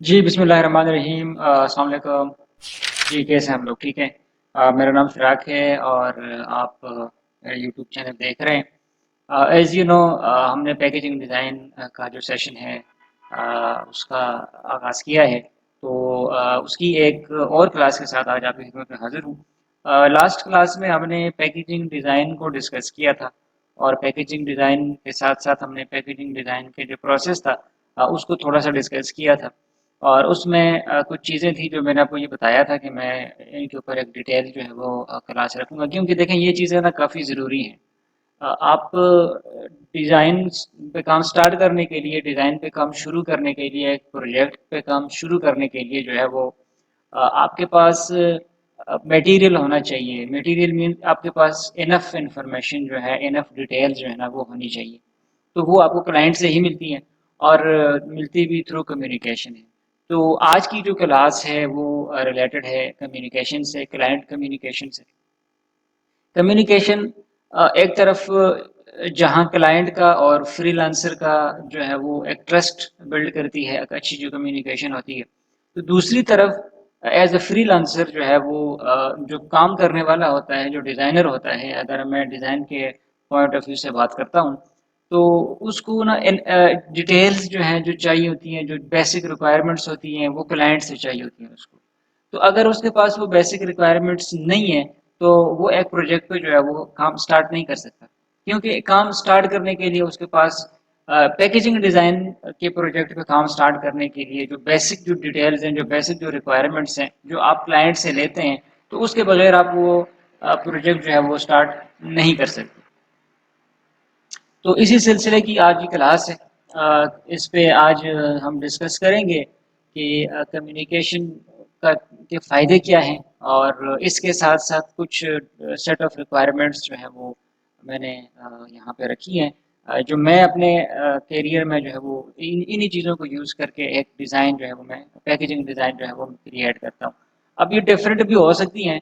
جی بسم اللہ الرحمن الرحیم، السلام علیکم جی، کیسے ہیں ہم لوگ؟ ٹھیک ہے۔ میرا نام فراق ہے اور آپ میرا یوٹیوب چینل دیکھ رہے ہیں۔ ایز یو نو، ہم نے پیکیجنگ ڈیزائن کا جو سیشن ہے اس کا آغاز کیا ہے، تو اس کی ایک اور کلاس کے ساتھ آج آپ کی خدمت میں حاضر ہوں۔ لاسٹ کلاس میں ہم نے پیکیجنگ ڈیزائن کو ڈسکس کیا تھا، اور پیکیجنگ ڈیزائن کے ساتھ ساتھ ہم نے پیکیجنگ ڈیزائن کے جو پروسیس تھا اس کو تھوڑا سا ڈسکس کیا تھا، اور اس میں کچھ چیزیں تھیں جو میں نے آپ کو یہ بتایا تھا کہ میں ان کے اوپر ایک ڈیٹیل جو ہے وہ کلاس رکھوں گا، کیونکہ دیکھیں یہ چیزیں نا کافی ضروری ہیں۔ آپ ڈیزائن پہ کام سٹارٹ کرنے کے لیے، ڈیزائن پہ کام شروع کرنے کے لیے، ایک پروجیکٹ پہ کام شروع کرنے کے لیے جو ہے وہ آپ کے پاس میٹیریل ہونا چاہیے۔ میٹیریل مین آپ کے پاس انف انفارمیشن جو ہے، انف ڈیٹیل جو ہے نا وہ ہونی چاہیے، تو وہ آپ کو کلائنٹ سے ہی ملتی ہیں، اور ملتی بھی تھرو کمیونیکیشن ہے۔ تو آج کی جو کلاس ہے وہ ریلیٹڈ ہے کمیونیکیشن سے، کلائنٹ کمیونیکیشن سے۔ کمیونیکیشن ایک طرف جہاں کلائنٹ کا اور فری لانسر کا جو ہے وہ ایک ٹرسٹ بلڈ کرتی ہے، ایک اچھی جو کمیونیکیشن ہوتی ہے، تو دوسری طرف ایز اے فری لانسر جو ہے وہ جو کام کرنے والا ہوتا ہے، جو ڈیزائنر ہوتا ہے، اگر میں ڈیزائن کے پوائنٹ آف ویو سے بات کرتا ہوں، تو اس کو نا ڈیٹیلز جو ہیں جو چاہیے ہوتی ہیں، جو بیسک ریکوائرمنٹس ہوتی ہیں، وہ کلائنٹ سے چاہیے ہوتی ہیں اس کو۔ تو اگر اس کے پاس وہ بیسک ریکوائرمنٹس نہیں ہیں تو وہ ایک پروجیکٹ پہ جو ہے وہ کام سٹارٹ نہیں کر سکتا، کیونکہ کام سٹارٹ کرنے کے لیے اس کے پاس پیکیجنگ ڈیزائن کے پروجیکٹ پہ کام سٹارٹ کرنے کے لیے جو بیسک جو ڈیٹیلز ہیں، جو بیسک جو ریکوائرمنٹس ہیں، جو آپ کلائنٹ سے لیتے ہیں، تو اس کے بغیر آپ وہ پروجیکٹ جو ہے وہ سٹارٹ نہیں کر سکتے۔ تو اسی سلسلے کی آج کی کلاس ہے۔ اس پہ آج ہم ڈسکس کریں گے کہ کمیونیکیشن کا کے فائدے کیا ہیں، اور اس کے ساتھ ساتھ کچھ سیٹ آف ریکوائرمنٹس جو ہیں وہ میں نے یہاں پہ رکھی ہیں، جو میں اپنے کیریئر میں جو ہے وہ انہی چیزوں کو یوز کر کے ایک ڈیزائن جو ہے وہ میں پیکیجنگ ڈیزائن جو ہے وہ کریٹ کرتا ہوں۔ اب یہ ڈفرینٹ بھی ہو سکتی ہیں،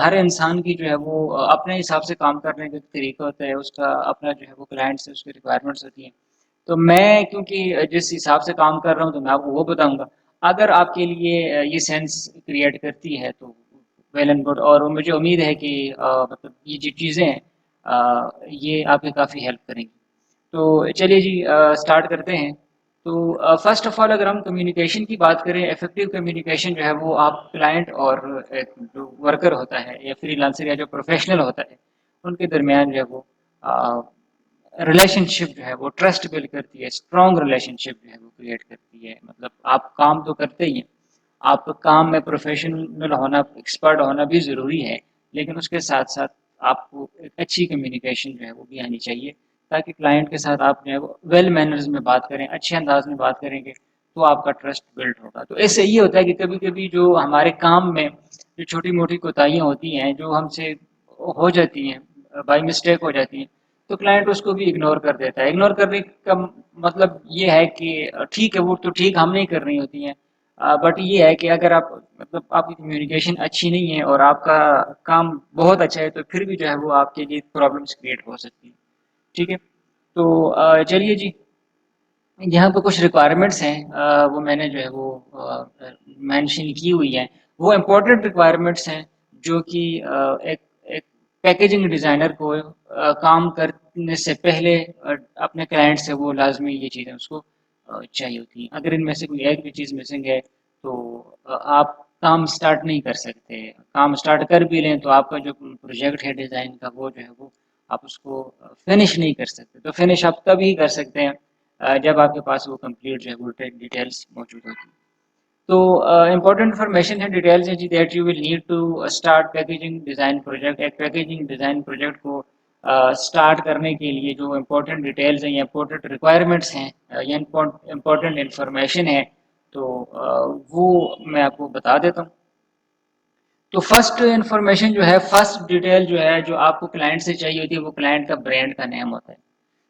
ہر انسان کی جو ہے وہ اپنے حساب سے کام کرنے کا طریقہ ہوتا ہے، اس کا اپنا جو ہے وہ کلائنٹ سے اس کی ریکوائرمنٹس ہوتی ہیں۔ تو میں کیونکہ جس حساب سے کام کر رہا ہوں تو میں آپ کو وہ بتاؤں گا، اگر آپ کے لیے یہ سینس کریٹ کرتی ہے تو ویل اینڈ گڈ، اور مجھے امید ہے کہ مطلب یہ جو چیزیں ہیں یہ آپ کی کافی ہیلپ کریں گی۔ تو چلیے جی سٹارٹ کرتے ہیں۔ تو فرسٹ آف آل اگر ہم کمیونیکیشن کی بات کریں، افیکٹو کمیونیکیشن جو ہے وہ آپ کلائنٹ اور ایک جو ورکر ہوتا ہے یا فری لانسر یا جو پروفیشنل ہوتا ہے ان کے درمیان جو ہے وہ ریلیشن شپ جو ہے وہ ٹرسٹ بلڈ کرتی ہے، اسٹرانگ ریلیشن شپ جو ہے وہ کریٹ کرتی ہے۔ مطلب آپ کام تو کرتے ہی ہیں، آپ کام میں پروفیشنل ہونا، ایکسپرٹ ہونا بھی ضروری ہے، لیکن اس کے ساتھ ساتھ آپ کو ایک اچھی کمیونیکیشن جو ہے وہ بھی آنی چاہیے، تاکہ کلائنٹ کے ساتھ آپ جو ہے ویل مینرز میں بات کریں، اچھے انداز میں بات کریں گے تو آپ کا ٹرسٹ بلڈ ہوگا۔ تو اس سے یہ ہوتا ہے کہ کبھی کبھی جو ہمارے کام میں جو چھوٹی موٹی کوتاہیاں ہوتی ہیں، جو ہم سے ہو جاتی ہیں، بائی مسٹیک ہو جاتی ہیں، تو کلائنٹ اس کو بھی اگنور کر دیتا ہے۔ اگنور کرنے کا مطلب یہ ہے کہ ٹھیک ہے، وہ تو ٹھیک ہم نہیں کر رہی ہوتی ہیں، بٹ یہ ہے کہ اگر آپ مطلب آپ کی کمیونیکیشن اچھی نہیں ہے اور آپ کا کام بہت اچھا ہے، تو پھر بھی جو ہے وہ آپ کے لیے پرابلمس کریٹ ہو سکتی ہیں۔ ٹھیک ہے، تو چلیے جی، یہاں پہ کچھ ریکوائرمنٹس ہیں، وہ میں نے جو ہے وہ مینشن کی ہوئی ہیں۔ وہ امپورٹنٹ ریکوائرمنٹس ہیں جو کہ ایک ایک پیکیجنگ ڈیزائنر کو کام کرنے سے پہلے اپنے کلائنٹ سے وہ لازمی یہ چیزیں اس کو چاہیے ہوتی ہیں۔ اگر ان میں سے کوئی ایک بھی چیز مسنگ ہے تو آپ کام سٹارٹ نہیں کر سکتے۔ کام سٹارٹ کر بھی لیں تو آپ کا جو پروجیکٹ ہے ڈیزائن کا، وہ جو ہے وہ آپ اس کو فنش نہیں کر سکتے۔ تو فنش آپ تب ہی کر سکتے ہیں جب آپ کے پاس وہ کمپلیٹ جو ہے وہ ڈیٹیلس موجود ہوتی ہیں۔ تو امپورٹنٹ انفارمیشن ہے، ڈیٹیلز ہیں جی، that you will need to start packaging design project. ایک پیکیجنگ ڈیزائن پروجیکٹ کو اسٹارٹ کرنے کے لیے جو امپورٹنٹ ڈیٹیلز ہیں یا امپورٹنٹ ریکوائرمنٹس ہیں یا امپورٹنٹ انفارمیشن ہے، تو وہ میں آپ کو بتا دیتا ہوں۔ تو فرسٹ انفارمیشن جو ہے، فرسٹ ڈیٹیل جو ہے جو آپ کو کلائنٹ سے چاہیے ہوتی ہے، وہ کلائنٹ کا برانڈ کا نیم ہوتا ہے۔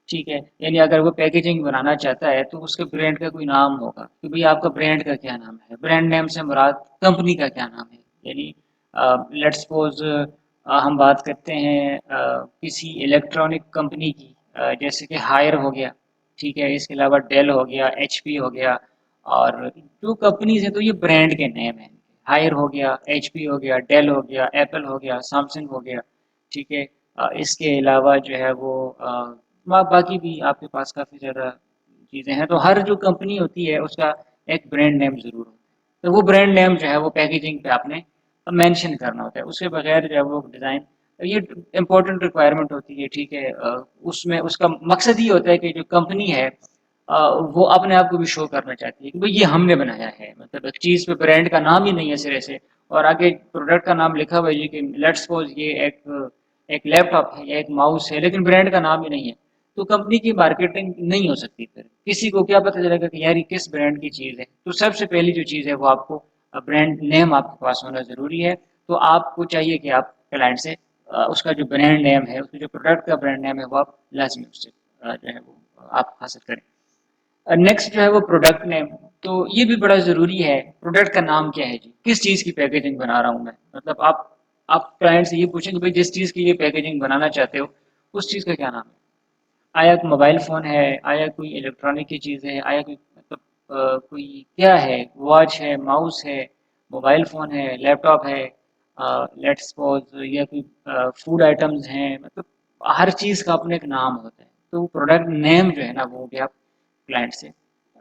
ٹھیک ہے، یعنی اگر وہ پیکیجنگ بنانا چاہتا ہے تو اس کے برانڈ کا کوئی نام ہوگا کہ بھئی آپ کا برانڈ کا کیا نام ہے۔ برانڈ نیم سے مراد کمپنی کا کیا نام ہے، یعنی لیٹ سپوز ہم بات کرتے ہیں کسی الیکٹرانک کمپنی کی، جیسے کہ ہائر ہو گیا، ٹھیک ہے، اس کے علاوہ ڈیل ہو گیا، ایچ پی ہو گیا، اور جو کنپنیز ہیں تو یہ برانڈ کے نیم ہیں. ہائر ہو گیا, ایچ پی ہو گیا, ڈیل ہو گیا, ایپل ہو گیا, سیمسنگ ہو گیا, ٹھیک ہے. اس کے علاوہ جو ہے وہ باقی بھی آپ کے پاس کافی زیادہ چیزیں ہیں. تو ہر جو کمپنی ہوتی ہے اس کا ایک برانڈ نیم ضرور ہوتا ہے. تو وہ برانڈ نیم جو ہے وہ پیکیجنگ پہ آپ نے مینشن کرنا ہوتا ہے. اس کے بغیر جو ہے وہ ڈیزائن, یہ امپورٹنٹ ریکوائرمنٹ ہوتی ہے, ٹھیک ہے. اس میں اس کا مقصد یہ ہوتا ہے کہ جو کمپنی ہے وہ اپنے آپ کو بھی شو کرنا چاہتی ہے کہ بھئی یہ ہم نے بنایا ہے. مطلب ایک چیز پہ برانڈ کا نام ہی نہیں ہے سرے سے, اور آگے پروڈکٹ کا نام لکھا ہوا ہے کہ لیٹس سپوز یہ ایک لیپ ٹاپ ہے یا ایک ماؤس ہے, لیکن برانڈ کا نام ہی نہیں ہے, تو کمپنی کی مارکیٹنگ نہیں ہو سکتی. پھر کسی کو کیا پتہ چلے گا کہ یار یہ کس برانڈ کی چیز ہے. تو سب سے پہلی جو چیز ہے وہ آپ کو برانڈ نیم آپ کے پاس ہونا ضروری ہے. تو آپ کو چاہیے کہ آپ کلائنٹ سے اس کا جو برانڈ نیم ہے, اس کا جو پروڈکٹ کا برانڈ نیم ہے, وہ آپ لازمی اس سے جو ہے وہ آپ حاصل کریں. نیکسٹ جو ہے وہ پروڈکٹ نیم. تو یہ بھی بڑا ضروری ہے. پروڈکٹ کا نام کیا ہے جی, کس چیز کی پیکیجنگ بنا رہا ہوں میں. مطلب آپ کلائنٹ سے یہ پوچھیں کہ بھائی جس چیز کی یہ پیکیجنگ بنانا چاہتے ہو اس چیز کا کیا نام ہے. آیا کوئی موبائل فون ہے, آیا کوئی الیکٹرانک کی چیز ہے, آیا کوئی مطلب کوئی کیا ہے, واچ ہے, ماؤس ہے, موبائل فون ہے, لیپ ٹاپ ہے, لیٹ سپوز یا کوئی فوڈ آئٹمز ہیں. مطلب ہر چیز کا اپنے ایک نام ہوتا ہے. تو پروڈکٹ نیم جو ہے نا وہ بھی آپ کلائنٹ سے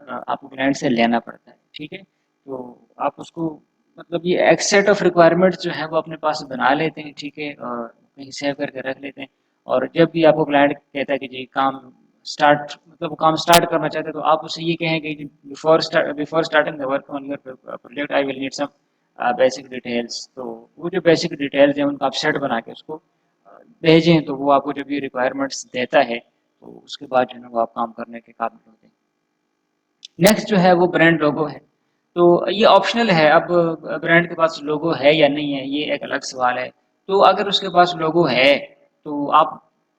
آپ کو کلائنٹ سے لینا پڑتا ہے, ٹھیک ہے. تو آپ اس کو مطلب یہ ایک سیٹ آف ریکوائرمنٹس جو ہے وہ اپنے پاس بنا لیتے ہیں, ٹھیک ہے, اور کہیں سیو کر کے رکھ لیتے ہیں. اور جب بھی آپ کو کلائنٹ کہتا ہے کہ جی کام اسٹارٹ, مطلب وہ کام اسٹارٹ کرنا چاہتے ہیں, تو آپ اسے یہ کہیں کہ before starting the work on your project I will need some basic details. تو وہ جو بیسک ڈیٹیلز ہیں ان کا آپ سیٹ بنا کے اس کو بھیجیں, تو وہ آپ کو جب یہ ریکوائرمنٹس دیتا ہے تو اس کے بعد جو ہے وہ آپ کام کرنے کے قابل ہوتے ہیں. نیکسٹ جو ہے وہ برانڈ لوگو ہے. تو یہ آپشنل ہے. اب برانڈ کے پاس لوگو ہے یا نہیں ہے یہ ایک الگ سوال ہے. تو اگر اس کے پاس لوگو ہے تو آپ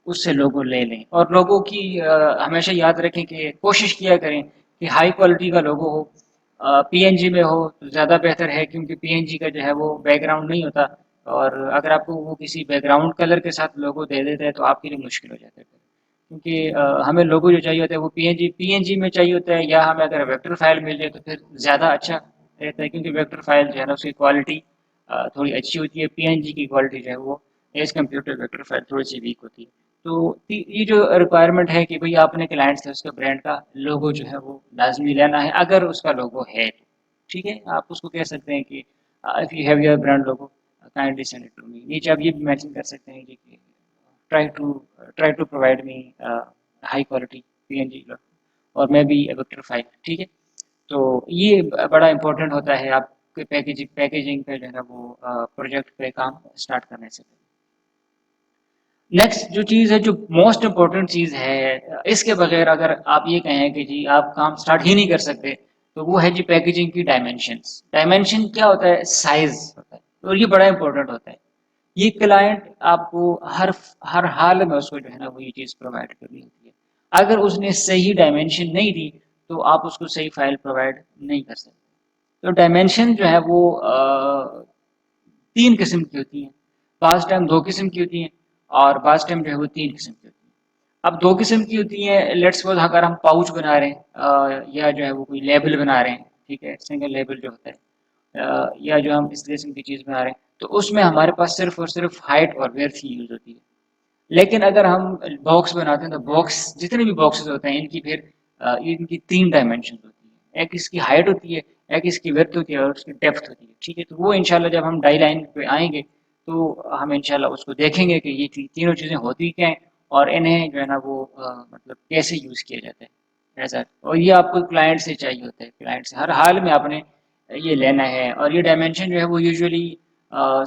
اس سے لوگو لے لیں. اور لوگو کی ہمیشہ یاد رکھیں کہ کوشش کیا کریں کہ ہائی کوالٹی کا لوگو ہو, پی این جی میں ہو تو زیادہ بہتر ہے, کیونکہ پی این جی کا جو ہے وہ بیک گراؤنڈ نہیں ہوتا. اور اگر آپ کو وہ کسی بیک گراؤنڈ کلر کے ساتھ لوگو دے دیتے ہیں تو آپ کے لیے مشکل ہو جاتا ہے. کیونکہ ہمیں لوگو جو چاہیے ہوتا ہے وہ پی این جی میں چاہیے ہوتا ہے, یا ہمیں اگر ویکٹر فائل مل جائے تو پھر زیادہ اچھا رہتا ہے, کیونکہ ویکٹر فائل جو ہے نا اس کی کوالٹی تھوڑی اچھی ہوتی ہے. پی این جی کی کوالٹی جو ہے وہ ایز کمپیوٹر ویکٹر فائل تھوڑی سی ویک ہوتی ہے. تو یہ جو ریکوائرمنٹ ہے کہ بھئی آپ نے کلائنٹ سے اس کا برانڈ کا لوگو جو ہے وہ لازمی لینا ہے, اگر اس کا لوگو ہے تو ٹھیک ہے. آپ اس کو کہہ سکتے ہیں کہ if you have your brand logo kindly send it to me. نیچے آپ یہ بھی مینشن کر سکتے ہیں کہ try to provide me high quality PNG اور میں بھی ویکٹر فائل, ٹھیک ہے. تو یہ بڑا امپورٹنٹ ہوتا ہے آپ کے پیکیجنگ پہ جو ہے نا وہ پروجیکٹ پہ کام اسٹارٹ کرنے سے پہلے. نیکسٹ جو چیز ہے, جو موسٹ امپورٹنٹ چیز ہے, اس کے بغیر اگر آپ یہ کہیں کہ جی آپ کام اسٹارٹ ہی نہیں کر سکتے, تو وہ ہے جی پیکیجنگ کی ڈائمینشنس. ڈائمینشن کیا ہوتا ہے, سائز ہوتا ہے, اور یہ بڑا امپورٹنٹ ہوتا ہے. یہ کلائنٹ آپ کو ہر حال میں اس کو جو ہے نا وہ یہ چیز پرووائڈ کرنی ہوتی ہے. اگر اس نے صحیح ڈائمینشن نہیں دی تو آپ اس کو صحیح فائل پرووائڈ نہیں کر سکتے. تو ڈائمینشن جو ہے وہ تین قسم کی ہوتی ہیں. بعض ٹائم دو قسم کی ہوتی ہیں, اور بعض ٹائم جو ہے وہ تین قسم کی ہوتی ہیں. اب دو قسم کی ہوتی ہیں, لیٹس سپوز اگر ہم پاؤچ بنا رہے ہیں یا جو ہے وہ کوئی لیبل بنا رہے ہیں, ٹھیک ہے, سنگل لیبل جو ہوتا ہے, یا جو ہم اس قسم کی چیز بنا رہے ہیں, تو اس میں ہمارے پاس صرف اور صرف ہائٹ اور ویڈتھ ہی یوز ہوتی ہے. لیکن اگر ہم باکس بناتے ہیں تو باکس جتنے بھی باکسز ہوتے ہیں ان کی پھر ان کی تین ڈائمینشن ہوتی ہیں. ایک اس کی ہائٹ ہوتی ہے, ایک اس کی ویڈتھ ہوتی ہے, اور اس کی ڈیپتھ ہوتی ہے, ٹھیک ہے. تو وہ انشاءاللہ جب ہم ڈائی لائن پہ آئیں گے تو ہم انشاءاللہ اس کو دیکھیں گے کہ یہ تینوں چیزیں ہوتی کیا ہیں, اور انہیں جو ہے نا وہ مطلب کیسے یوز کیا جاتا ہے ایسا. اور یہ آپ کو کلائنٹ سے چاہیے ہوتا ہے, کلائنٹ سے ہر حال میں آپ نے یہ لینا ہے. اور یہ ڈائمینشن جو ہے وہ یوزلی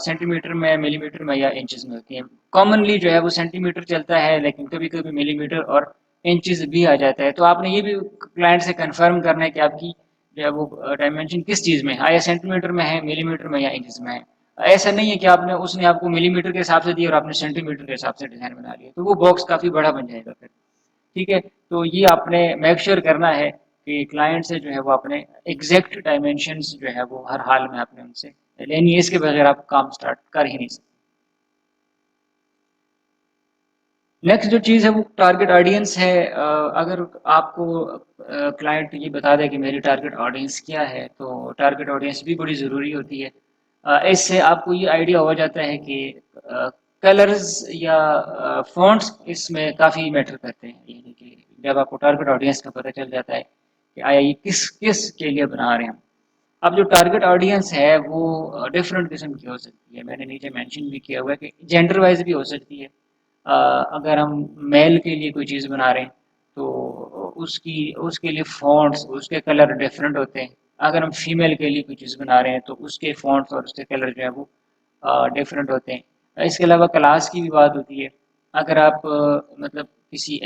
سینٹی میٹر میں, ملی میٹر میں, یا انچز میں ہوتی ہیں. کامنلی جو ہے وہ سینٹی میٹر چلتا ہے, لیکن کبھی کبھی ملی میٹر اور انچز بھی آ جاتا ہے. تو آپ نے یہ بھی کلائنٹ سے کنفرم کرنا ہے کہ آپ کی جو ہے وہ ڈائمینشن کس چیز میں ہے, آیا سینٹی میٹر میں ہے, ملی میٹر میں, یا انچز میں ہے. ایسا نہیں ہے کہ آپ نے اس نے آپ کو ملی میٹر کے حساب سے دیا اور آپ نے سینٹی میٹر کے حساب سے ڈیزائن بنا لیا, تو وہ باکس کافی بڑا بن جائے گا پھر, ٹھیک ہے. تو یہ آپ نے میک شیور کرنا ہے کہ کلائنٹ سے جو ہے وہ اپنے ایگزیکٹ ڈائمینشنز جو ہے وہ ہر حال میں آپ نے ان سے لینی ہے. اس کے بغیر آپ کام اسٹارٹ کر ہی نہیں سکتے. نیکسٹ جو چیز ہے وہ ٹارگٹ آڈینس ہے. اگر آپ کو کلائنٹ یہ بتا دے کہ میری ٹارگٹ آڈینس کیا ہے تو ٹارگٹ آڈینس بھی بڑی ضروری ہوتی ہے. اس سے آپ کو یہ آئیڈیا ہو جاتا ہے کہ کلرز یا فونٹس اس میں کافی میٹر کرتے ہیں. یعنی کہ جب آپ کو ٹارگٹ آڈینس کا پتہ چل جاتا ہے کہ آیا یہ کس کس کے لیے بنا رہے ہیں. اب جو ٹارگٹ آڈینس ہے وہ ڈفرینٹ قسم کی ہو سکتی ہے. میں نے نیچے مینشن بھی کیا ہوا ہے کہ جینڈر وائز بھی ہو سکتی ہے. اگر ہم میل کے لیے کوئی چیز بنا رہے ہیں تو اس کے لیے فونٹس اس کے کلر ڈفرینٹ ہوتے ہیں. اگر ہم فیمیل کے لیے کوئی چیز بنا رہے ہیں تو اس کے فونٹس اور اس کے کلر جو ہے وہ ڈفرینٹ ہوتے ہیں. اس کے علاوہ کلاس کی بھی بات ہوتی ہے. اگر آپ مطلب کسی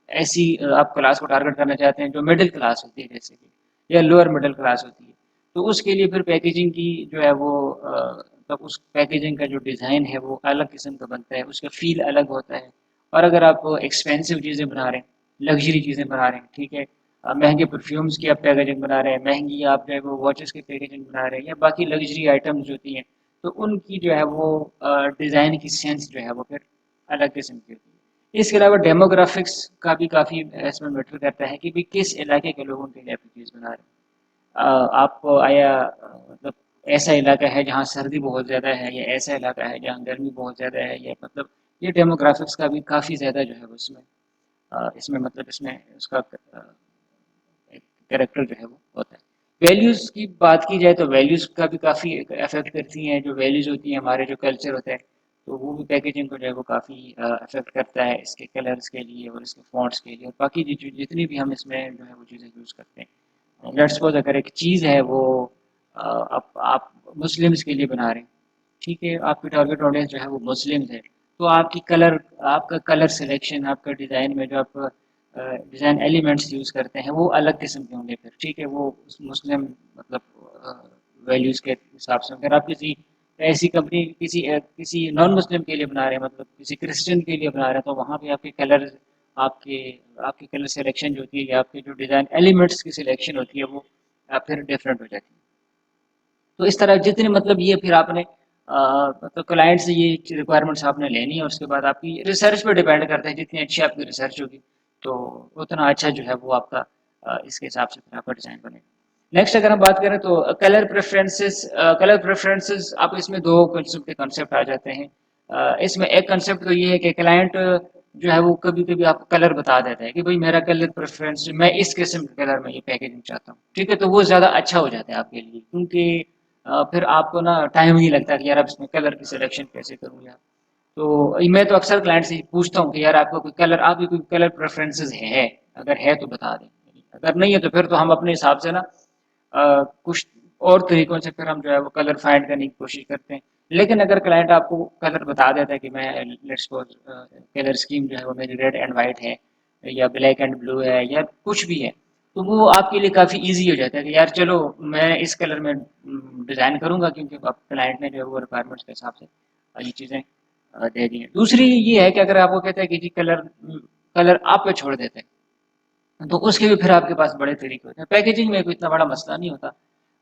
ایسی آپ کلاس کو ٹارگٹ کرنا چاہتے ہیں جو مڈل کلاس ہوتی ہے جیسے کہ یا لوور مڈل کلاس ہوتی ہے تو اس کے لیے پھر پیکیجنگ کی جو ہے وہ مطلب اس پیکیجنگ کا جو ڈیزائن ہے وہ الگ قسم کا بنتا ہے. اس کا فیل الگ ہوتا ہے. اور اگر آپ ایکسپینسو چیزیں بنا رہے ہیں لگژری چیزیں بنا رہے ہیں ٹھیک ہے مہنگے پرفیومس کی آپ پیکیجنگ بنا رہے ہیں مہنگی آپ جو ہے وہ واچز کی پیکیجنگ بنا رہے ہیں یا باقی لگژری آئٹمز ہوتی ہیں تو ان کی جو ہے وہ ڈیزائن کی سینس جو ہے وہ پھر الگ قسم کی ہوتی ہے. اس کے علاوہ ڈیموگرافکس کا بھی کافی اس میں میٹر کرتا ہے کہ بھی کس علاقے کے لوگوں کے لیے آپ چیز بنا رہے ہیں. آپ کو آیا مطلب ایسا علاقہ ہے جہاں سردی بہت زیادہ ہے یا ایسا علاقہ ہے جہاں گرمی بہت زیادہ ہے یا مطلب یہ ڈیموگرافکس کا بھی کافی زیادہ جو ہے اس میں مطلب اس میں اس کا کریکٹر جو ہے وہ ہوتا ہے. ویلیوز کی بات کی جائے تو ویلیوز کا بھی کافی افیکٹ کرتی ہیں. جو ویلیوز ہوتی ہیں ہمارے جو کلچر ہوتا ہے تو وہ بھی پیکیجنگ کو جو ہے وہ کافی افیکٹ کرتا ہے اس کے کلرز کے لیے اور اس کے فونٹس کے لیے اور باقی جتنی بھی ہم اس میں جو ہے وہ چیزیں یوز کرتے ہیں. لیٹس سپوز اگر ایک چیز ہے وہ آپ مسلمس کے لیے بنا رہے ہیں ٹھیک ہے آپ کی ٹارگیٹ آڈینس جو ہے وہ مسلم ہے تو آپ کا کلر سلیکشن آپ کا ڈیزائن میں جو آپ ڈیزائن ایلیمنٹس یوز کرتے ہیں وہ الگ قسم کے ہوں گے پھر ٹھیک ہے وہ مسلم مطلب ویلیوز کے حساب سے. اگر آپ کسی ایسی کمپنی کسی نان مسلم کے لیے بنا رہے ہیں مطلب کسی کرسچن کے لیے بنا رہے ہیں تو وہاں پہ آپ کے کلر آپ کے آپ کی کلر سلیکشن جو ہوتی ہے یا آپ کے جو ڈیزائن ایلیمنٹس کی سلیکشن ہوتی ہے وہ پھر ڈفرینٹ ہو جاتی ہے. تو اس طرح جتنے مطلب یہ پھر آپ نے مطلب کلائنٹ سے یہ ریکوائرمنٹس آپ نے لینی ہے اور اس کے بعد آپ کی ریسرچ پہ ڈیپینڈ کرتا ہے. جتنی اچھی آپ کی ریسرچ ہوگی تو اتنا اچھا جو ہے وہ آپ کا اس کے حساب سے پھر آپ کا ڈیزائن بنے گا. نیکسٹ اگر ہم بات کریں تو کلر پریفرنسز آپ اس میں دو قسم کے کنسیپٹ آ جاتے ہیں. اس میں ایک کنسیپٹ تو یہ ہے کہ کلائنٹ جو ہے وہ کبھی کبھی آپ کو کلر بتا دیتا ہے کہ بھائی میرا کلر پریفرنس میں اس قسم کے کلر میں یہ پیکیجنگ چاہتا ہوں ٹھیک ہے تو وہ زیادہ اچھا ہو جاتا ہے آپ کے لیے کیونکہ پھر آپ کو نا ٹائم نہیں لگتا کہ یار اب اس میں کلر کی سلیکشن کیسے کروں یار. تو میں تو اکثر کلائنٹ سے پوچھتا ہوں کہ یار آپ کا کوئی کلر آپ کی کوئی کلر پریفرنسز ہے اگر ہے تو بتا دیں اگر نہیں ہے تو پھر تو ہم اپنے حساب سے نا کچھ اور طریقوں سے پھر ہم جو ہے وہ کلر فائنڈ کرنے کی کوشش کرتے ہیں. لیکن اگر کلائنٹ آپ کو کلر بتا دیتا ہے کہ میں لیٹس سپوز کلر اسکیم جو ہے وہ میری ریڈ اینڈ وائٹ ہے یا بلیک اینڈ بلو ہے یا کچھ بھی ہے تو وہ آپ کے لیے کافی ایزی ہو جاتا ہے کہ یار چلو میں اس کلر میں ڈیزائن کروں گا کیونکہ کلائنٹ نے جو ہے وہ ریکوائرمنٹس کے حساب سے یہ چیزیں دے دی ہیں. دوسری یہ ہے کہ اگر آپ کو کہتے ہیں کہ جی کلر آپ پہ چھوڑ دیتے ہیں تو اس کے بھی پھر آپ کے پاس بڑے طریقے ہوتے ہیں. پیکیجنگ میں کوئی اتنا بڑا مسئلہ نہیں ہوتا.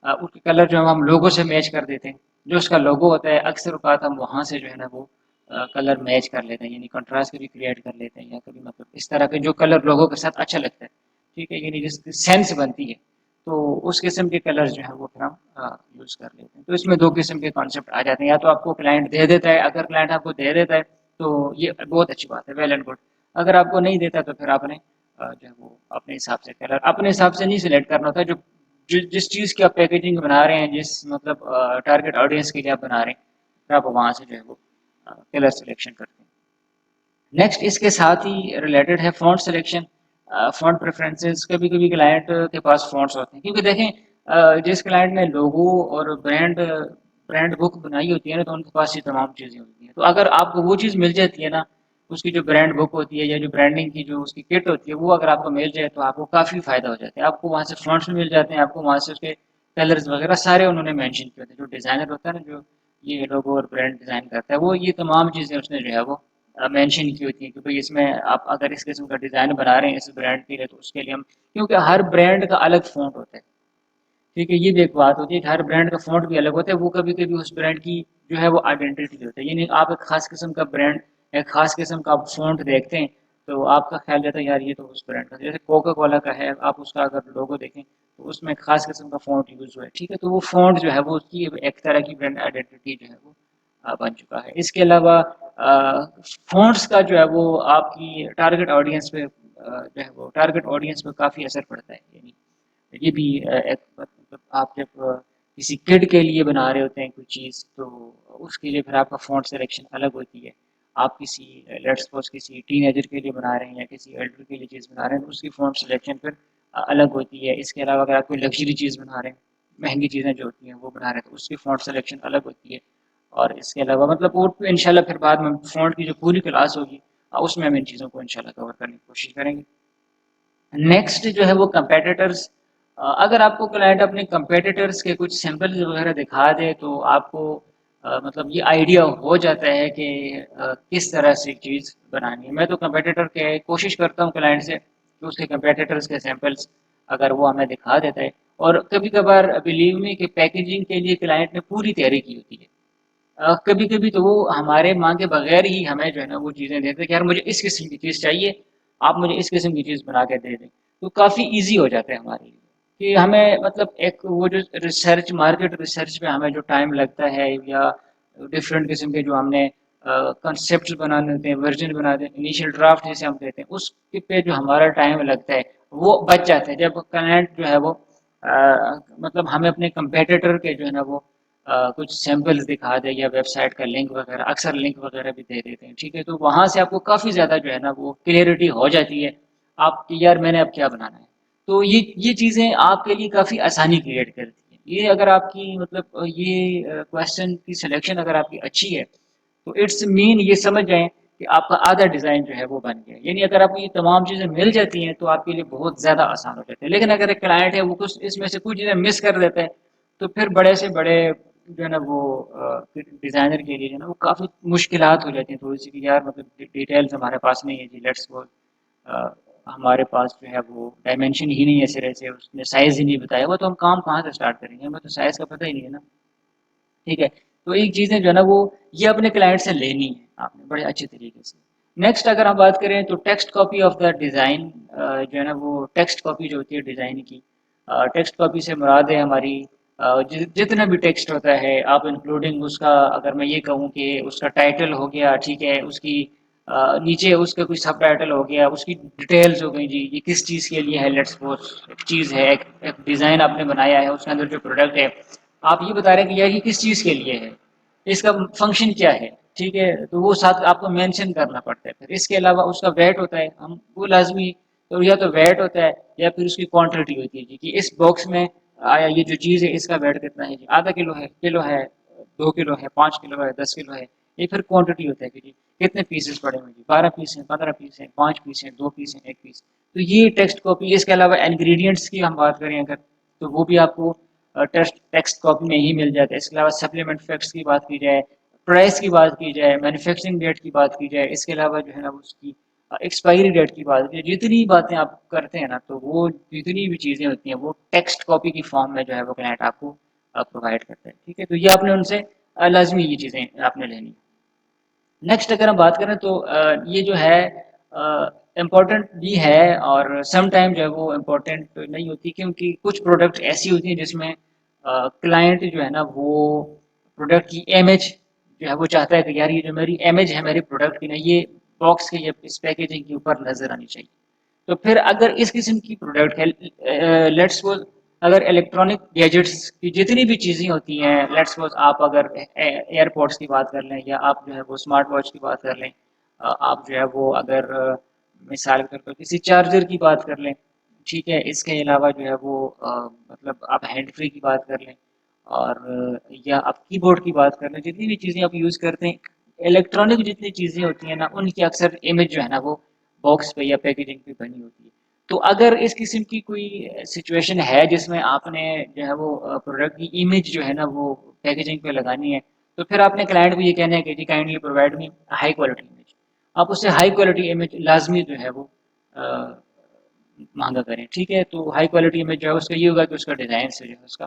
اس کے کلر جو ہم لوگوں سے میچ کر دیتے ہیں جو اس کا لوگو ہوتا ہے اکثر اوقات ہم وہاں سے جو ہے نا وہ کلر میچ کر لیتے ہیں یعنی کنٹراسٹ بھی کریٹ کر لیتے ہیں یا کبھی مطلب اس طرح کے جو کلر لوگوں کے ساتھ اچھا لگتا ہے ٹھیک ہے یعنی جس کی سینس بنتی ہے تو اس قسم کے کلر جو ہے وہ پھر ہم یوز کر لیتے ہیں. تو اس میں دو قسم کے کانسیپٹ آ جاتے ہیں. یا تو آپ کو کلائنٹ دے دیتا ہے اگر کلائنٹ آپ کو دے دیتا ہے تو یہ بہت اچھی بات ہے ویل اینڈ گڈ. اگر آپ کو نہیں دیتا تو پھر آپ نے جو ہے وہ اپنے حساب سے کلر اپنے حساب سے نہیں سلیکٹ کرنا ہوتا جو جس چیز کی آپ پیکیجنگ بنا رہے ہیں جس مطلب ٹارگیٹ آڈینس کے لیے آپ بنا رہے ہیں پھر آپ وہاں سے جو ہے وہ کلر سلیکشن کرتے ہیں. نیکسٹ اس کے ساتھ ہی ریلیٹڈ ہے فونٹ سلیکشن. فونٹ پریفرنسز کبھی کبھی کلائنٹ کے پاس فونٹس ہوتے ہیں کیونکہ دیکھیں جس کلائنٹ نے لوگو اور برانڈ بک بنائی ہوتی ہے نا تو ان کے پاس یہ تمام چیزیں ہوتی ہیں. تو اگر آپ کو وہ چیز مل جاتی ہے نا اس کی جو برانڈ بک ہوتی ہے یا جو برانڈنگ کی جو اس کی کٹ ہوتی ہے وہ اگر آپ کو مل جائے تو آپ کو کافی فائدہ ہو جاتا ہے. آپ کو وہاں سے فونٹس بھی مل جاتے ہیں آپ کو وہاں سے اس کے کلرز وغیرہ سارے انہوں نے مینشن کیے ہوتے ہیں. جو ڈیزائنر ہوتا ہے نا جو یہ لوگو اور برانڈ ڈیزائن کرتا ہے وہ یہ تمام چیزیں اس نے جو ہے وہ مینشن کی ہوتی ہیں کہ بھائی اس میں آپ اگر اس قسم کا ڈیزائن بنا رہے ہیں اس برانڈ کے لیے تو اس کے لیے ہم کیونکہ ہر برانڈ کا الگ فونٹ ہوتا ہے ٹھیک ہے. یہ بھی ایک بات ہوتی ہے کہ ہر برانڈ کا فونٹ بھی الگ ہوتا ہے. وہ کبھی کبھی اس برانڈ کی جو ہے وہ آئیڈینٹی ہوتا ہے یعنی آپ ایک خاص قسم کا برانڈ ایک خاص قسم کا آپ فونٹ دیکھتے ہیں تو آپ کا خیال رہتا ہے یار یہ تو اس برانڈ کا، جیسے کوکا کولا کا ہے، آپ اس کا اگر لوگو دیکھیں تو اس میں ایک خاص قسم کا فونٹ یوز ہوا ہے، ٹھیک ہے، تو وہ فونٹ جو ہے وہ اس کی ایک طرح کی برانڈ آئیڈینٹی جو ہے وہ بن چکا ہے۔ اس کے علاوہ فونٹس کا جو ہے وہ آپ کی ٹارگٹ آڈینس پہ جو ہے وہ ٹارگٹ آڈینس پہ کافی اثر پڑتا ہے، یعنی یہ بھی ایک مطلب آپ جب کسی کڈ کے لیے بنا رہے ہوتے ہیں کوئی چیز تو اس کے لیے پھر آپ کا فونٹ سلیکشن الگ ہوتی ہے، آپ کسی لیٹس سپوز کسی ٹین ایجر کے لیے بنا رہے ہیں یا کسی ایلڈر کے لیے چیز بنا رہے ہیں تو اس کی فونٹ سلیکشن پھر الگ ہوتی ہے۔ اس کے علاوہ اگر آپ کوئی لگژری چیز بنا رہے ہیں، مہنگی چیزیں جو ہوتی ہیں وہ بنا رہے ہیں تو اس کی فونٹ سلیکشن الگ ہوتی ہے۔ اور اس کے علاوہ مطلب وہ انشاءاللہ پھر بعد میں فونٹ کی جو پوری کلاس ہوگی اس میں ہم ان چیزوں کو انشاءاللہ کور کرنے کی کوشش کریں گے۔ نیکسٹ جو ہے وہ کمپیٹیٹرز، اگر آپ کو کلائنٹ اپنے کمپیٹیٹرز کے کچھ سیمپل وغیرہ دکھا دے تو آپ کو مطلب یہ آئیڈیا ہو جاتا ہے کہ کس طرح سے چیز بنانی ہے۔ میں تو کمپیٹیٹر کے کوشش کرتا ہوں کلائنٹ سے کہ اس کے کمپیٹیٹرز کے سیمپلس اگر وہ ہمیں دکھا دیتا ہے، اور کبھی کبھار بلیو می کہ پیکیجنگ کے لیے کلائنٹ نے پوری تیاری کی ہوتی ہے، کبھی کبھی تو وہ ہمارے مانگے بغیر ہی ہمیں جو ہے نا وہ چیزیں دیتے ہیں کہ یار مجھے اس قسم کی چیز چاہیے، آپ مجھے اس قسم کی چیز بنا کے دے دیں، تو کافی ایزی ہو جاتا ہے ہمارے لیے کہ ہمیں مطلب ایک وہ جو ریسرچ مارکیٹ ریسرچ میں ہمیں جو ٹائم لگتا ہے یا ڈفرینٹ قسم کے جو ہم نے کنسیپٹ بنانے ہوتے ہیں، ورژن بناتے ہیں، انیشیل ڈرافٹ جسے ہم کہتے ہیں، اس پہ جو ہمارا ٹائم لگتا ہے وہ بچ جاتا ہے جب کلائنٹ جو ہے وہ مطلب ہمیں اپنے کمپیٹیٹر کے جو ہے نا وہ کچھ سیمپلز دکھا دے یا ویب سائٹ کا لنک وغیرہ، اکثر لنک وغیرہ بھی دے دیتے ہیں، ٹھیک ہے، تو وہاں سے آپ کو کافی زیادہ جو ہے نا وہ کلیئرٹی ہو جاتی ہے آپ کی یار میں نے اب کیا بنانا ہے۔ تو یہ چیزیں آپ کے لیے کافی آسانی کریٹ کرتی ہیں۔ یہ اگر آپ کی مطلب یہ کوشچن کی سلیکشن اگر آپ کی اچھی ہے تو اٹس مین یہ سمجھ جائیں کہ آپ کا آدھا ڈیزائن جو ہے وہ بن گیا، یعنی اگر آپ کو یہ تمام چیزیں مل جاتی ہیں تو آپ کے لیے بہت زیادہ آسان ہو جاتے ہیں۔ لیکن اگر ایک کلائنٹ ہے وہ کچھ اس میں سے کچھ چیزیں مس کر دیتا ہے تو پھر بڑے سے بڑے جو ہے نا وہ ڈیزائنر کے لیے جو ہے نا وہ کافی مشکلات ہو جاتی ہیں تھوڑی سی کہ یار مطلب ڈیٹیلز ہمارے پاس نہیں ہے جی، لیٹس وہ ہمارے پاس جو ہے وہ ڈائمینشن ہی نہیں ہے سرے سے، اس نے سائز ہی نہیں بتایا ہوا تو ہم کام کہاں سے اسٹارٹ کریں گے، ہمیں تو سائز کا پتہ ہی نہیں ہے نا، ٹھیک ہے۔ تو ایک چیزیں جو ہے نا وہ یہ اپنے کلائنٹ سے لینی ہے آپ نے بڑے اچھے طریقے سے۔ نیکسٹ اگر ہم بات کریں تو text copy of the design, جو ہے نا وہ ٹیکسٹ کاپی جو ہوتی ہے ڈیزائن کی، ٹیکسٹ کاپی سے مراد ہے ہماری جتنا بھی ٹیکسٹ ہوتا ہے آپ انکلوڈنگ اس کا، اگر میں یہ کہوں کہ اس کا ٹائٹل ہو گیا، ٹھیک ہے، اس کی نیچے اس کا کوئی سب ٹائٹل ہو گیا، اس کی ڈیٹیلز ہو گئی جی یہ کس چیز کے لیے ہے، لیٹس سپوز ایک چیز ہے، ایک ڈیزائن آپ نے بنایا ہے اس کے اندر جو پروڈکٹ ہے آپ یہ بتا رہے ہیں کہ یار یہ کس چیز کے لیے ہے، اس کا فنکشن کیا ہے، ٹھیک ہے، تو وہ ساتھ آپ کو مینشن کرنا پڑتا ہے۔ پھر اس کے علاوہ اس کا ویٹ ہوتا ہے، ہم وہ لازمی تو یا تو ویٹ ہوتا ہے یا پھر اس کی کوانٹٹی ہوتی ہے جی کہ اس باکس میں آیا یہ جو چیز ہے اس کا ویٹ کتنا ہے جی، آدھا کلو ہے، کلو ہے، 2 کلو ہے، 5 کلو ہے، 10 کلو ہے، یہ پھر کوانٹٹی ہوتا ہے کہ جی کتنے پیسز پڑے ہوئے جی، 12 پیس ہیں، 15 پیس ہیں، 5 پیس ہیں، 2 پیس ہیں، 1 پیس، تو یہ ٹیکسٹ کاپی۔ اس کے علاوہ انگریڈینٹس کی ہم بات کریں اگر تو وہ بھی آپ کو ٹیکسٹ کاپی میں ہی مل جاتا ہے۔ اس کے علاوہ سپلیمنٹ فیکٹس کی بات کی جائے، پرائس کی بات کی جائے، مینوفیکچرنگ ڈیٹ کی بات کی جائے، اس کے علاوہ جو ہے نا اس کی ایکسپائری ڈیٹ کی بات کی، جتنی باتیں آپ کرتے ہیں نا تو وہ جتنی بھی چیزیں ہوتی ہیں وہ ٹیکسٹ کاپی کی فارم میں جو ہے وہ کلائنٹ آپ کو پرووائڈ کرتا ہے، ٹھیک ہے، تو یہ آپ نے ان سے لازمی یہ چیزیں آپ نے لینی۔ نیکسٹ اگر ہم بات کریں تو یہ جو ہے امپورٹنٹ بھی ہے اور سم ٹائم جو ہے وہ امپورٹنٹ نہیں ہوتی، کیونکہ کچھ پروڈکٹ ایسی ہوتی ہیں جس میں کلائنٹ جو ہے نا وہ پروڈکٹ کی امیج جو ہے وہ چاہتا ہے کہ یار یہ جو میری امیج ہے میری پروڈکٹ کی نا یہ باکس کے یا اس پیکیجنگ کے اوپر نظر آنی چاہیے۔ تو پھر اگر اس قسم کی پروڈکٹ ہے، لیٹس سپوز اگر الیکٹرانک گیجٹس کی جتنی بھی چیزیں ہوتی ہیں، لیٹس سپوز آپ اگر ایئرپورٹس کی بات کر لیں یا آپ جو ہے وہ اسمارٹ واچ کی بات کر لیں، آپ جو ہے وہ اگر مثال کے طور پر کسی چارجر کی بات کر لیں، ٹھیک ہے، اس کے علاوہ جو ہے وہ مطلب آپ ہینڈ فری کی بات کر لیں اور یا آپ کی بورڈ کی بات کر لیں، جتنی بھی چیزیں آپ یوز کرتے ہیں الیکٹرانک جتنی چیزیں ہوتی ہیں نا ان کی اکثر امیج جو ہے نا وہ باکس پہ یا پیکیجنگ پہ بنی ہوتی ہے۔ تو اگر اس قسم کی کوئی سچویشن ہے جس میں آپ نے جو ہے وہ پروڈکٹ کی امیج جو ہے نا وہ پیکیجنگ پہ لگانی ہے تو پھر آپ نے کلائنٹ کو یہ کہنا ہے کہ جی kindly provide me high quality image, آپ اس سے ہائی کوالٹی امیج لازمی جو ہے وہ مانگا کریں، ٹھیک ہے، تو ہائی کوالٹی امیج جو ہے اس کا یہ ہوگا کہ اس کا ڈیزائن سے جو ہے اس کا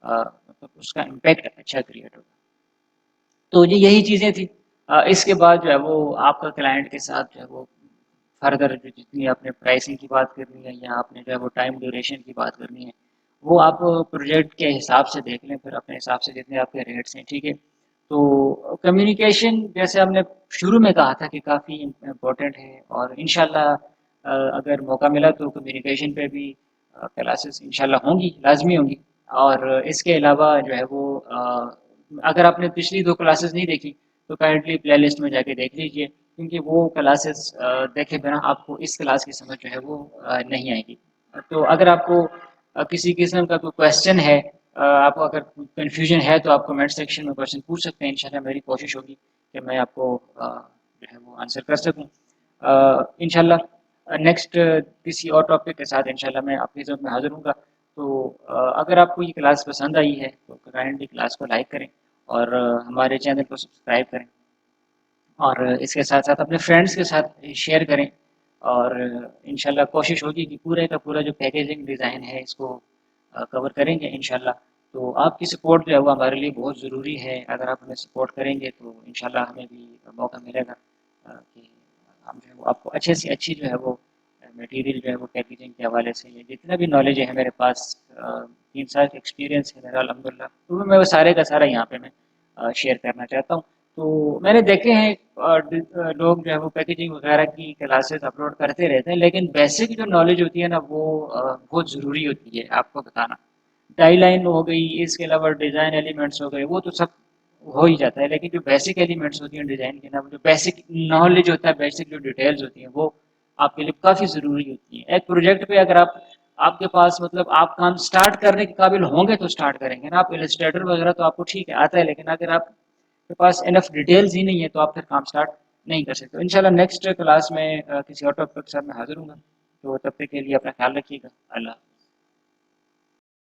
مطلب اس کا امپیکٹ اچھا کریٹ ہوگا۔ تو یہ یہی چیزیں تھیں اس کے بعد جو ہے وہ آپ کا کلائنٹ کے ساتھ جو ہے وہ فردر جو جتنی آپ نے پرائسنگ کی بات کرنی ہے یا آپ نے جو ہے وہ ٹائم ڈیوریشن کی بات کرنی ہے وہ آپ پروجیکٹ کے حساب سے دیکھ لیں، پھر اپنے حساب سے جتنے آپ کے ریٹس ہیں، ٹھیک ہے؟ تو کمیونیکیشن جیسے ہم نے شروع میں کہا تھا کہ کافی امپورٹنٹ ہے، اور انشاءاللہ اگر موقع ملا تو کمیونیکیشن پہ بھی کلاسز انشاءاللہ ہوں گی، لازمی ہوں گی۔ اور اس کے علاوہ جو ہے وہ اگر آپ نے پچھلی دو کلاسز نہیں دیکھی تو کائنڈلی پلے لسٹ میں جا کے دیکھ لیجئے، کیونکہ وہ کلاسز دیکھے بنا آپ کو اس کلاس کی سمجھ جو ہے وہ نہیں آئے گی۔ تو اگر آپ کو کسی قسم کا کوئی کویشچن ہے، آپ کو اگر کنفیوژن ہے تو آپ کمنٹ سیکشن میں کویشچن پوچھ سکتے ہیں، انشاءاللہ میری کوشش ہوگی کہ میں آپ کو جو ہے وہ آنسر کر سکوں۔ انشاءاللہ نیکسٹ کسی اور ٹاپک کے ساتھ انشاءاللہ میں آپ کی خدمت میں حاضر ہوں گا۔ تو اگر آپ کو یہ کلاس پسند آئی ہے تو کائنڈلی کلاس کو لائک کریں اور ہمارے چینل کو سبسکرائب کریں، اور اس کے ساتھ ساتھ اپنے فرینڈس کے ساتھ شیئر کریں، اور انشاءاللہ کوشش ہوگی کہ پورے کا پورا جو پیکیجنگ ڈیزائن ہے اس کو کور کریں گے انشاءاللہ۔ تو آپ کی سپورٹ جو ہے وہ ہمارے لیے بہت ضروری ہے، اگر آپ ہمیں سپورٹ کریں گے تو انشاءاللہ ہمیں بھی موقع ملے گا کہ ہم جو ہے وہ آپ کو اچھے سے اچھی جو ہے وہ میٹیریل جو ہے وہ پیکیجنگ کے حوالے سے جتنا بھی نالج ہے میرے پاس 3 سال کا ایکسپیرینس ہے میرا الحمدللہ، تو میں وہ سارے کا سارا یہاں پہ میں شیئر کرنا چاہتا ہوں۔ تو میں نے دیکھے ہیں لوگ جو ہے وہ پیکیجنگ وغیرہ کی کلاسز اپلوڈ کرتے رہتے ہیں، لیکن بیسک جو نالج ہوتی ہے نا وہ بہت ضروری ہوتی ہے آپ کو بتانا۔ ڈائی لائن ہو گئی، اس کے علاوہ ڈیزائن ایلیمنٹس ہو گئے، وہ تو سب ہو ہی جاتا ہے، لیکن جو بیسک ایلیمنٹس ہوتی ہیں ڈیزائن کے نام جو بیسک نالج ہوتا ہے، بیسک جو ڈیٹیلز ہوتی ہیں وہ آپ کے لیے کافی ضروری ہوتی ہیں۔ ایک پروجیکٹ پہ اگر آپ کے پاس مطلب آپ کام سٹارٹ کرنے کے قابل ہوں گے تو سٹارٹ کریں گے نا، آپ السٹریٹر وغیرہ تو آپ کو ٹھیک ہے آتا ہے، لیکن اگر آپ کے پاس انف ڈیٹیلز ہی نہیں ہے تو آپ پھر کام سٹارٹ نہیں کر سکتے۔ انشاءاللہ نیکسٹ کلاس میں کسی اور ٹاپک کے ساتھ میں حاضر ہوں گا، تو تب تک کے لیے اپنا خیال رکھیے گا۔ اللہ